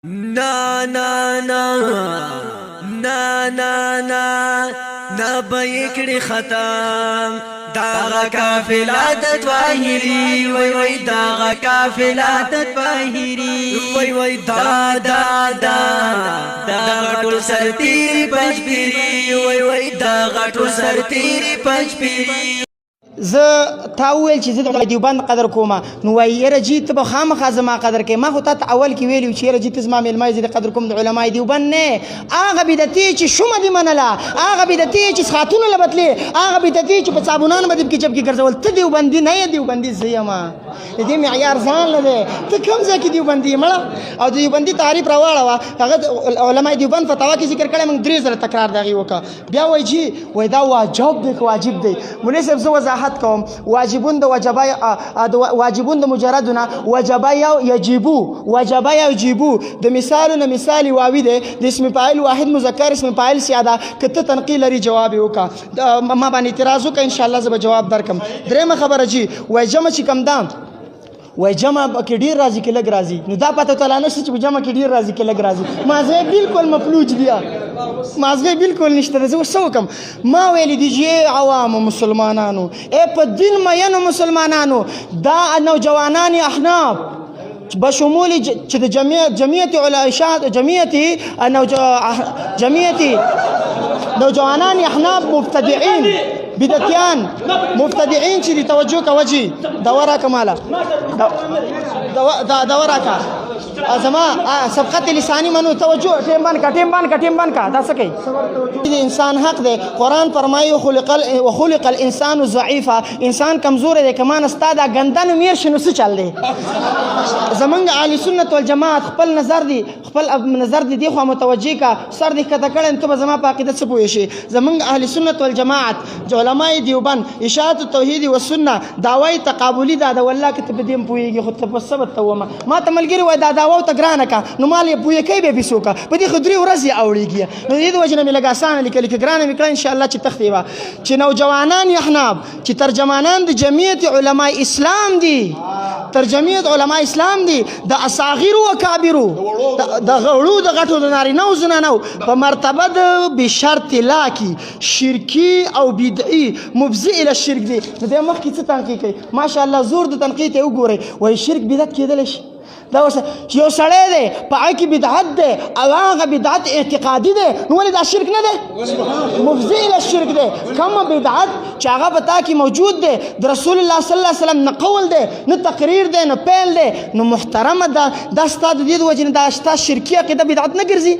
Na na na na na na na بيكري ختم داغا كافلات تواهيري وي وي داغا كافلات تواهيري وي وي دا دا دا داغا ټول سرتيري پنځپيري وي وي داغا ټول سرتيري پنځپيري زه تا وویل چې زه د دیوبند قدر کوم نو وایي یاره جي ته به خامخا زما قدر کوې ما خو تا ته اول کې ویلي و چې یاره جي ته زما مېلمه یې زه د قدر کوم د علمای دیوبند نه هغه بدعتي چې شومه دې منله هغه بدعتي چې سخاتونه له بتلې هغه بدعتي چې په صابونانو به دې پکې چپکې ګرځول ته دیوبندي نه یې دیوبندي زه یم د دې معیار ځان نه دی ته کوم ځای کې دیوبندي یې مړه او د دیوبندي تعریف راواړوه هغه علمای دیوبند فتوا کې ذکر کړی موږ 3 ځله تکرار د هغې وکړه بیا وایي جي وایي دا واجب دی که واجب دی مولوي صاحب زه وضاحت کوم واجبون د واجبون د مجردونه وجبه یا یجبو وجبه یا یجبو د مثالونه مثال واوی دی د اسم فاعل واحد مذکر اسم فاعل سیاده کته تنقیل لري جواب وکړه ما باندې اعتراض وکړه ان شاء الله زه به جواب درکم درېمه خبره جي وای جمع چې کم دام وای جمع کې ډیر راځي کې لګ راځي نو دا پته تعالی نشته چې جمع کې ډیر راځي کې لګ راځي مازه بالکل مفلوج دی مازه بالکل نشته زه وسو کوم ما ویل دي چې عوام مسلمانانو په دین مینو مسلمانانو دا نوجوانان احناف بشمول چې د جمعیت علماء جمعیت نوجوانان احناف مبتدعين بدتيان مبتدعين چې توجه کوي دا ورا کماله دا ورا کا ازما سبقت لسانی منو توجه ټیم بان کا دا سکی انسان حق دی قرآن فرمایي وخلق الانسان ضعیفا انسان کمزور دی کمان استاد غندن میر شنو څه چل دی زمونږ اهل سنت والجماعت خپل نظر دی خو متوجه کا سر دې کته کړه ته زما په عقیده څه پوه شي زمونږ اهل سنت والجماعت علماء دیوبند اشاعت التوحید والسنه دعوی تقابلی دا والله کې ته بدیم پوهیږي خو ته په سبب ته ما ته ملګری وای دا دعوا ته ګرانه کا نو مال یې پوهې کوي به بيسوکا په دې خو 3 ورځې اوړيږي نو دې د وجنه مې لګا اسانه لیکل کې ګرانه وکړه ان شاء الله چې تختې وا چې نوجوانان احناف چې ترجمانان د جمعیت علماء اسلام دي ترجمعیت علماء اسلام دي د اصاغر او کابرو د غړو د غټو د نارینه او زنانو په مرتبه د بشرط لاکی شرکی او بدعي مفضي الى الشرك دي د مخکې څه تنقیح کوي ماشاء الله زور د تنقیح ته وګورئ وای شرک بدعت کېدل شي دا وسه یو سړی دی په کې بدعت دی او هغه بدعت اعتقادي دی نو ولې دا شرک نه دی مفضي الى الشرك دی کوم بدعت چې هغه په تا کې موجود دی د رسول الله صلی الله علیه وسلم نه قول دی نه تقریر دی نه پیل دی نو محترمه دا ستا د دې د وجې نه دا ستا شرکي عقیده بدعت نه ګرځي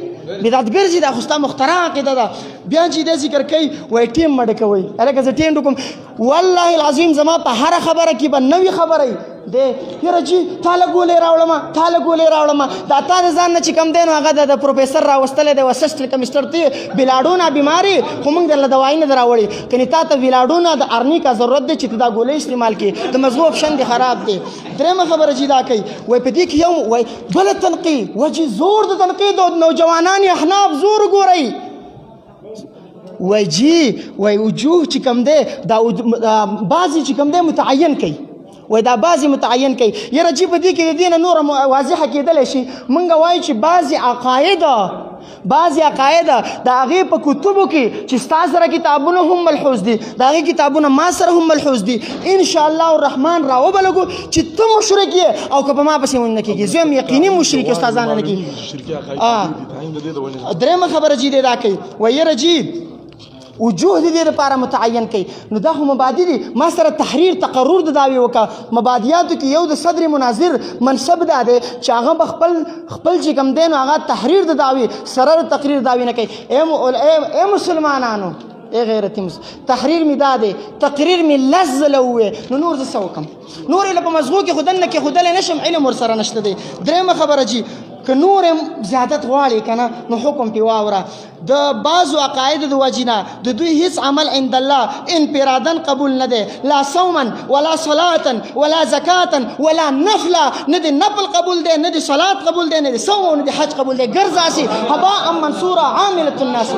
بدعت ګرځي دا خو ستا مخترع عقیده ده بیا چې دا ذکر کوي وایي ټیم مړه کوي هلکه زه ټیم ډوکم والله العظیم زما په هره خبره کې به نوې خبره دی یاره جي تاله ګولې راوړمه دا تا د ځان نه چې کم دی نو هغه د پروفیسر راوستلی دی اسسټنټ کمیسټر ته بلاډونه بیماري خو موږ درله دوایي نه در راوړي کنې تا ته بلاډونه د ارني کا ضرورت دی چې ته دا ګولۍ استعمال کړي د مغزو اپشن دی خراب دی درېیمه خبره چې دا کوي وایي په دې کې یو وایي بله تنقیح وجې زور د تنقیح د نوجوانان احناف زور ګورئ وای جی وای وجوه چې کم دی دا بعضې چې کم دی متعین کوي وای دا بعضې متعین کوي یاره جی په دې کې د دې نه نوره واضحه کېدلی شي موږ وایو چې بعضې عقاید د هغې په کتبو کې چې ستا سره کتابونه هم ملحوظ دي د هغې کتابونه ما سره هم ملحوظ دي انشاءالله الرحمن راوبلګو چې ته مشرک یې او که په ما پسې ونه کېږي زه هم یقیني مشرک استادانه نه کېږي درېیمه خبره جي دی دا کوي وایي یاره جي وجوه دې لپاره متعین کوي نو دا خو مبادی دي ما سره تحریر تقرر د دعوی وکړه مبادیاتو کې یو د صدر مناظر منصب دا دی چې هغه خپل چې کوم دی نو هغه تحریر د دعوی سره تقریر دعوی نه کوي ای مسلمانانو ای غیرتی تحریر می دا دی تقریر می لزله وې نو نور زه څه وکړم نور یې په مزغو کې خودن نه کې خودلی نشم علم ورسره نشته دی درېیمه خبره جي که نور زیادت غواړي که نه نو حکم پې واوره د بعضو عقایدو د وجې نه د دوی هیڅ عمل عند الله انفرادن قبول نه دی لا صوما ولا صلاة ولا زکاة ولا نفله نه د نفل قبول دی نه د صلات قبول دی نه د صوم نه د حج قبول دی ګرځاسي هباء منصوره عاملة الناس